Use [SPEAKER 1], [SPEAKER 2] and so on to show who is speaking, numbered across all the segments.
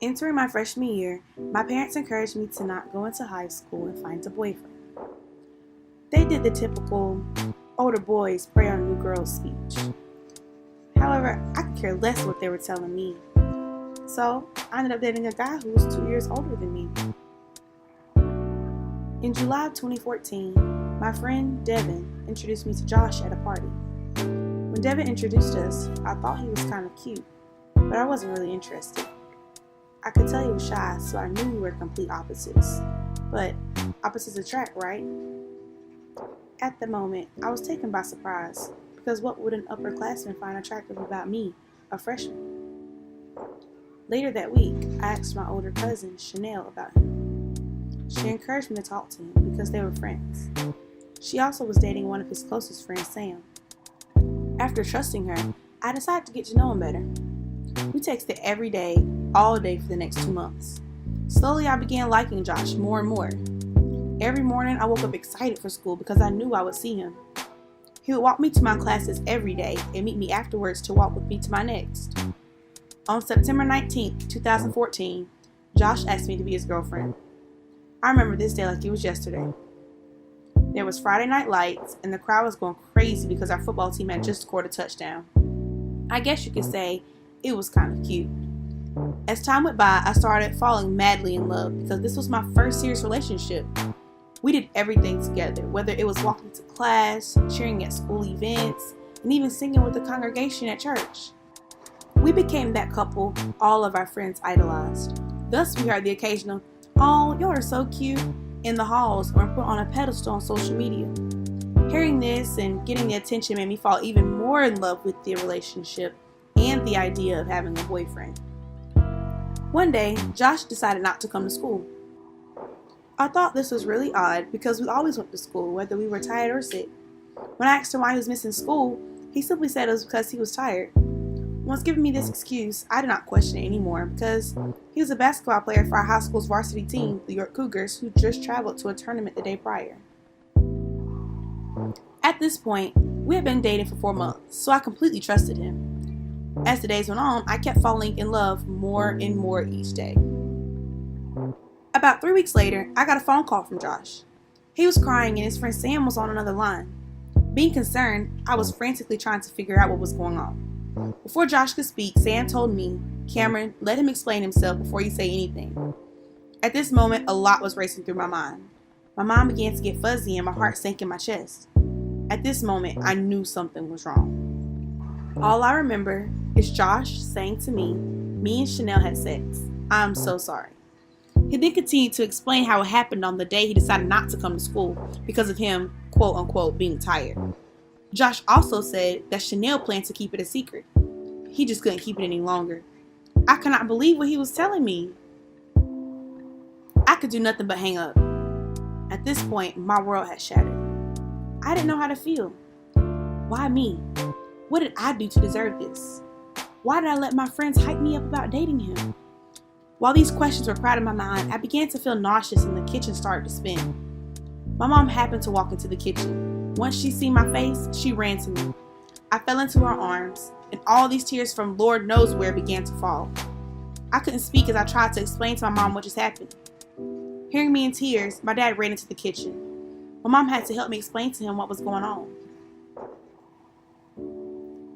[SPEAKER 1] Entering my freshman year, my parents encouraged me to not go into high school and find a boyfriend. They did the typical older boys prey on new girls speech. However, I could care less what they were telling me. So, I ended up dating a guy who was 2 years older than me. In July of 2014, my friend Devin introduced me to Josh at a party. When Devin introduced us, I thought he was kind of cute, but I wasn't really interested. I could tell he was shy, so I knew we were complete opposites. But opposites attract, right? At the moment, I was taken by surprise, because what would an upperclassman find attractive about me, a freshman? Later that week, I asked my older cousin, Chanel, about him. She encouraged me to talk to him because they were friends. She also was dating one of his closest friends, Sam. After trusting her, I decided to get to know him better. We texted every day, all day for the next 2 months. Slowly, I began liking Josh more and more. Every morning, I woke up excited for school because I knew I would see him. He would walk me to my classes every day and meet me afterwards to walk with me to my next. On September 19th, 2014, Josh asked me to be his girlfriend. I remember this day like it was yesterday. There was Friday night lights, and the crowd was going crazy because our football team had just scored a touchdown. I guess you could say it was kind of cute. As time went by, I started falling madly in love because this was my first serious relationship. We did everything together, whether it was walking to class, cheering at school events, and even singing with the congregation at church. We became that couple all of our friends idolized. Thus, we heard the occasional, "Oh, y'all are so cute," in the halls or put on a pedestal on social media. Hearing this and getting the attention made me fall even more in love with the relationship and the idea of having a boyfriend. One day, Josh decided not to come to school. I thought this was really odd because we always went to school, whether we were tired or sick. When I asked him why he was missing school, he simply said it was because he was tired. Once giving me this excuse, I did not question it anymore because he was a basketball player for our high school's varsity team, the York Cougars, who just traveled to a tournament the day prior. At this point, we had been dating for 4 months, so I completely trusted him. As the days went on, I kept falling in love more and more each day. About 3 weeks later, I got a phone call from Josh. He was crying and his friend Sam was on another line. Being concerned, I was frantically trying to figure out what was going on. Before Josh could speak, Sam told me, "Cameron, let him explain himself before you say anything." At this moment, a lot was racing through my mind. My mind began to get fuzzy and my heart sank in my chest. At this moment, I knew something was wrong. All I remember is Josh saying to me and Chanel had sex. "I'm so sorry." He then continued to explain how it happened on the day he decided not to come to school because of him, quote unquote, being tired. Josh also said that Chanel planned to keep it a secret. He just couldn't keep it any longer. I could not believe what he was telling me. I could do nothing but hang up. At this point, my world had shattered. I didn't know how to feel. Why me? What did I do to deserve this? Why did I let my friends hype me up about dating him? While these questions were crowding my mind, I began to feel nauseous and the kitchen started to spin. My mom happened to walk into the kitchen. Once she seen my face, she ran to me. I fell into her arms, and all these tears from Lord knows where began to fall. I couldn't speak as I tried to explain to my mom what just happened. Hearing me in tears, my dad ran into the kitchen. My mom had to help me explain to him what was going on.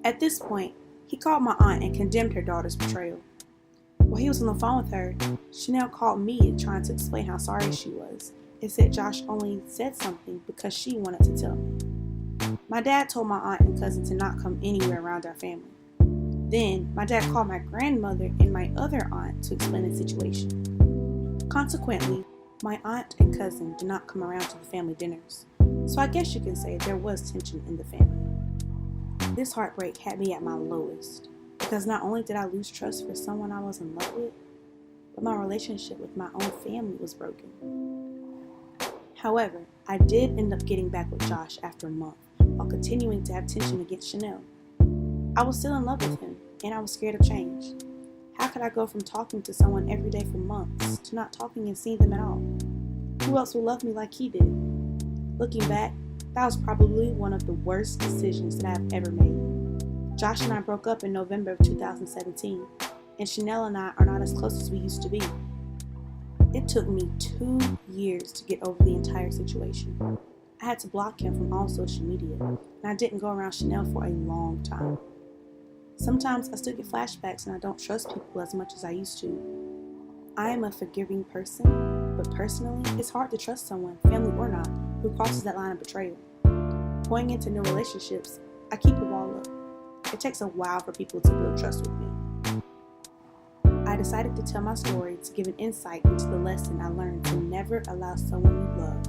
[SPEAKER 1] At this point, he called my aunt and condemned her daughter's betrayal. While he was on the phone with her, Chanel called me trying to explain how sorry she was and said Josh only said something because she wanted to tell me. My dad told my aunt and cousin to not come anywhere around our family. Then, my dad called my grandmother and my other aunt to explain the situation. Consequently, my aunt and cousin did not come around to the family dinners, so I guess you can say there was tension in the family. This heartbreak had me at my lowest, because not only did I lose trust for someone I was in love with, but my relationship with my own family was broken. However, I did end up getting back with Josh after a month, while continuing to have tension against Chanel. I was still in love with him, and I was scared of change. How could I go from talking to someone every day for months to not talking and seeing them at all? Who else would love me like he did? Looking back, that was probably one of the worst decisions that I have ever made. Josh and I broke up in November of 2017. and Chanel and I are not as close as we used to be. It took me 2 years to get over the entire situation. I had to block him from all social media, and I didn't go around Chanel for a long time. Sometimes I still get flashbacks and I don't trust people as much as I used to. I am a forgiving person, but personally, it's hard to trust someone, family or not, who crosses that line of betrayal. Going into new relationships, I keep a wall up. It takes a while for people to build trust with me. I decided to tell my story to give an insight into the lesson I learned to never allow someone you love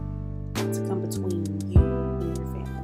[SPEAKER 1] to come between you and your family.